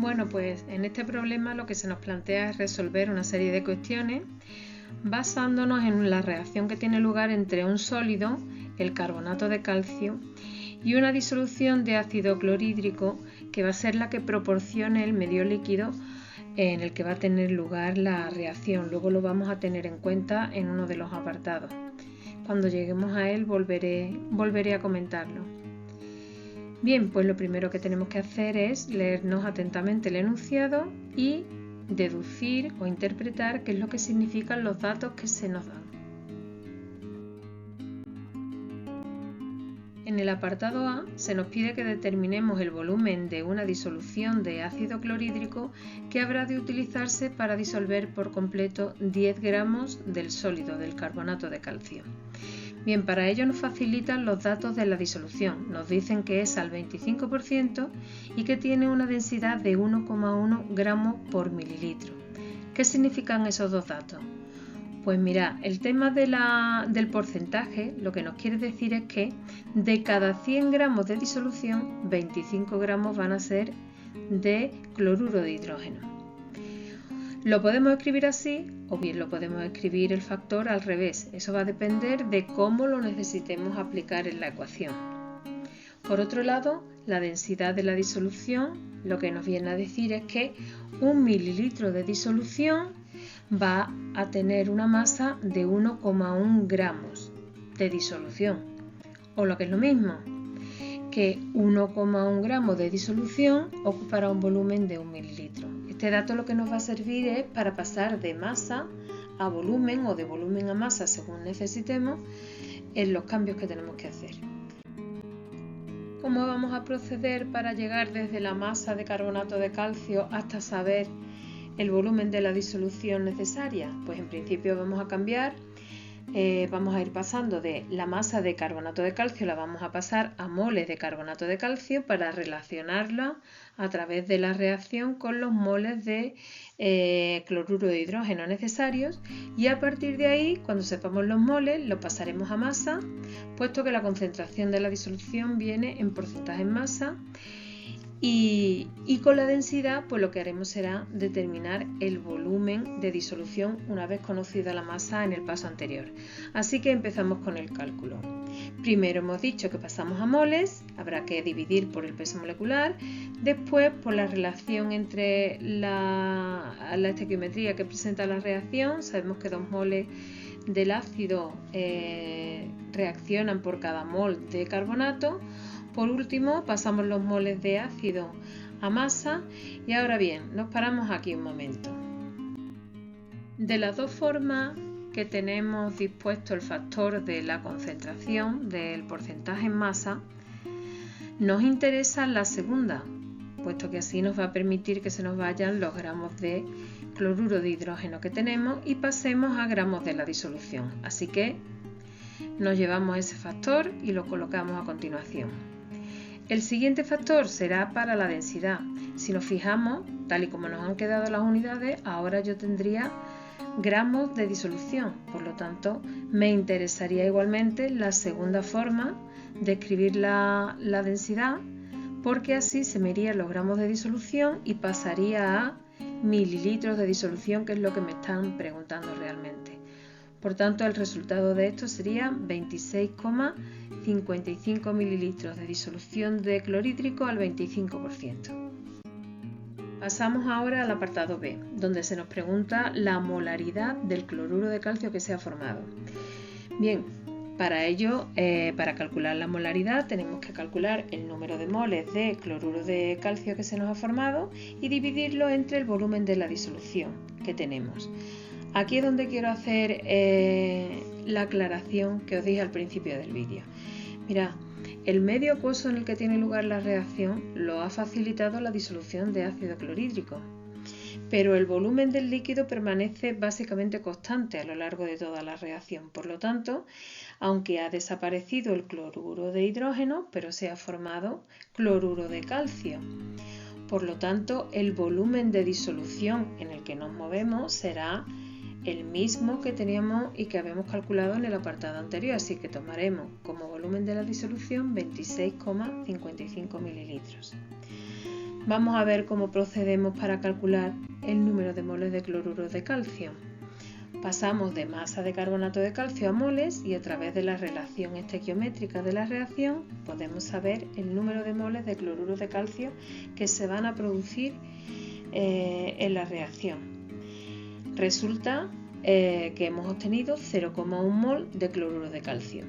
Bueno, pues en este problema lo que se nos plantea es resolver una serie de cuestiones basándonos en la reacción que tiene lugar entre un sólido, el carbonato de calcio, y una disolución de ácido clorhídrico que va a ser la que proporcione el medio líquido en el que va a tener lugar la reacción. Luego lo vamos a tener en cuenta en uno de los apartados. Cuando lleguemos a él volveré a comentarlo. Bien, pues lo primero que tenemos que hacer es leernos atentamente el enunciado y deducir o interpretar qué es lo que significan los datos que se nos dan. En el apartado A se nos pide que determinemos el volumen de una disolución de ácido clorhídrico que habrá de utilizarse para disolver por completo 10 gramos del sólido del carbonato de calcio. Bien, para ello nos facilitan los datos de la disolución. Nos dicen que es al 25% y que tiene una densidad de 1,1 gramos por mililitro. ¿Qué significan esos dos datos? Pues mira, el tema del porcentaje lo que nos quiere decir es que de cada 100 gramos de disolución, 25 gramos van a ser de cloruro de hidrógeno. Lo podemos escribir así o bien lo podemos escribir el factor al revés. Eso va a depender de cómo lo necesitemos aplicar en la ecuación. Por otro lado, la densidad de la disolución lo que nos viene a decir es que 1 mililitro de disolución va a tener una masa de 1,1 gramos de disolución. O lo que es lo mismo, que 1,1 gramos de disolución ocupará un volumen de 1 mililitro. Este dato lo que nos va a servir es para pasar de masa a volumen o de volumen a masa según necesitemos en los cambios que tenemos que hacer. ¿Cómo vamos a proceder para llegar desde la masa de carbonato de calcio hasta saber el volumen de la disolución necesaria? Pues en principio vamos a cambiar. Vamos a ir pasando de la masa de carbonato de calcio, la vamos a pasar a moles de carbonato de calcio para relacionarla a través de la reacción con los moles de cloruro de hidrógeno necesarios, y a partir de ahí, cuando sepamos los moles, lo pasaremos a masa, puesto que la concentración de la disolución viene en porcentaje en masa. Y con la densidad, pues lo que haremos será determinar el volumen de disolución una vez conocida la masa en el paso anterior. Así que empezamos con el cálculo. Primero hemos dicho que pasamos a moles, habrá que dividir por el peso molecular, después por la relación entre la estequiometría que presenta la reacción. Sabemos que 2 moles del ácido reaccionan por cada mol de carbonato. Por último, pasamos los moles de ácido a masa y ahora bien, nos paramos aquí un momento. De las dos formas que tenemos dispuesto el factor de la concentración del porcentaje en masa, nos interesa la segunda, puesto que así nos va a permitir que se nos vayan los gramos de cloruro de hidrógeno que tenemos y pasemos a gramos de la disolución. Así que nos llevamos ese factor y lo colocamos a continuación. El siguiente factor será para la densidad. Si nos fijamos, tal y como nos han quedado las unidades, ahora yo tendría gramos de disolución. Por lo tanto, me interesaría igualmente la segunda forma de escribir la densidad, porque así se me irían los gramos de disolución y pasaría a mililitros de disolución, que es lo que me están preguntando realmente. Por tanto, el resultado de esto sería 26,55 mililitros de disolución de clorhídrico al 25%. Pasamos ahora al apartado B, donde se nos pregunta la molaridad del cloruro de calcio que se ha formado. Bien, para ello, para calcular la molaridad, tenemos que calcular el número de moles de cloruro de calcio que se nos ha formado y dividirlo entre el volumen de la disolución que tenemos. Aquí es donde quiero hacer la aclaración que os dije al principio del vídeo. Mirad, el medio acuoso en el que tiene lugar la reacción lo ha facilitado la disolución de ácido clorhídrico, pero el volumen del líquido permanece básicamente constante a lo largo de toda la reacción. Por lo tanto, aunque ha desaparecido el cloruro de hidrógeno, pero se ha formado cloruro de calcio. Por lo tanto, el volumen de disolución en el que nos movemos será el mismo que teníamos y que habíamos calculado en el apartado anterior, así que tomaremos como volumen de la disolución 26,55 mililitros. Vamos a ver cómo procedemos para calcular el número de moles de cloruro de calcio. Pasamos de masa de carbonato de calcio a moles y a través de la relación estequiométrica de la reacción podemos saber el número de moles de cloruro de calcio que se van a producir en la reacción. Resulta que hemos obtenido 0,1 mol de cloruro de calcio.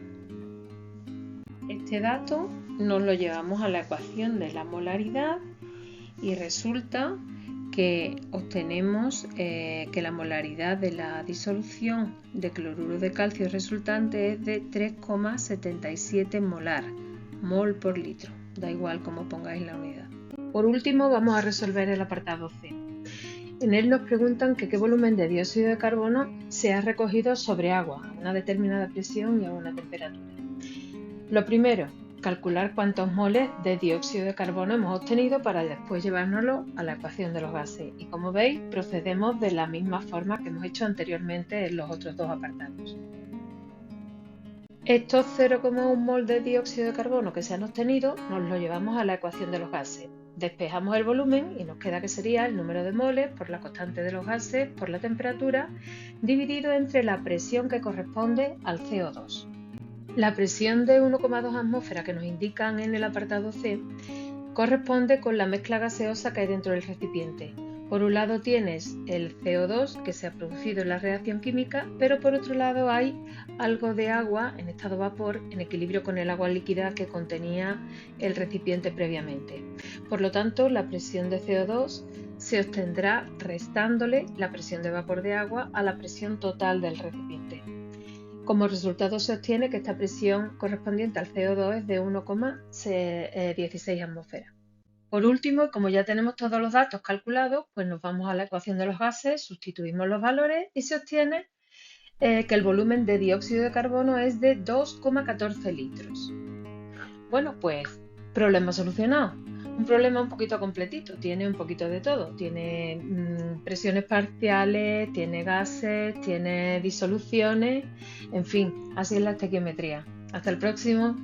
Este dato nos lo llevamos a la ecuación de la molaridad y resulta que obtenemos que la molaridad de la disolución de cloruro de calcio resultante es de 3,77 molar, mol por litro, da igual cómo pongáis la unidad. Por último vamos a resolver el apartado C. En él nos preguntan que qué volumen de dióxido de carbono se ha recogido sobre agua a una determinada presión y a una temperatura. Lo primero, calcular cuántos moles de dióxido de carbono hemos obtenido para después llevárnoslo a la ecuación de los gases. Y como veis, procedemos de la misma forma que hemos hecho anteriormente en los otros dos apartados. Estos 0,1 mol de dióxido de carbono que se han obtenido nos lo llevamos a la ecuación de los gases. Despejamos el volumen y nos queda que sería el número de moles por la constante de los gases por la temperatura dividido entre la presión que corresponde al CO2. La presión de 1,2 atmósferas que nos indican en el apartado C corresponde con la mezcla gaseosa que hay dentro del recipiente. Por un lado tienes el CO2 que se ha producido en la reacción química, pero por otro lado hay algo de agua en estado vapor en equilibrio con el agua líquida que contenía el recipiente previamente. Por lo tanto, la presión de CO2 se obtendrá restándole la presión de vapor de agua a la presión total del recipiente. Como resultado se obtiene que esta presión correspondiente al CO2 es de 1,16 atmósferas. Por último, como ya tenemos todos los datos calculados, pues nos vamos a la ecuación de los gases, sustituimos los valores y se obtiene que el volumen de dióxido de carbono es de 2,14 litros. Bueno, pues problema solucionado. Un problema un poquito completito, tiene un poquito de todo. Tiene presiones parciales, tiene gases, tiene disoluciones, en fin, así es la estequiometría. Hasta el próximo.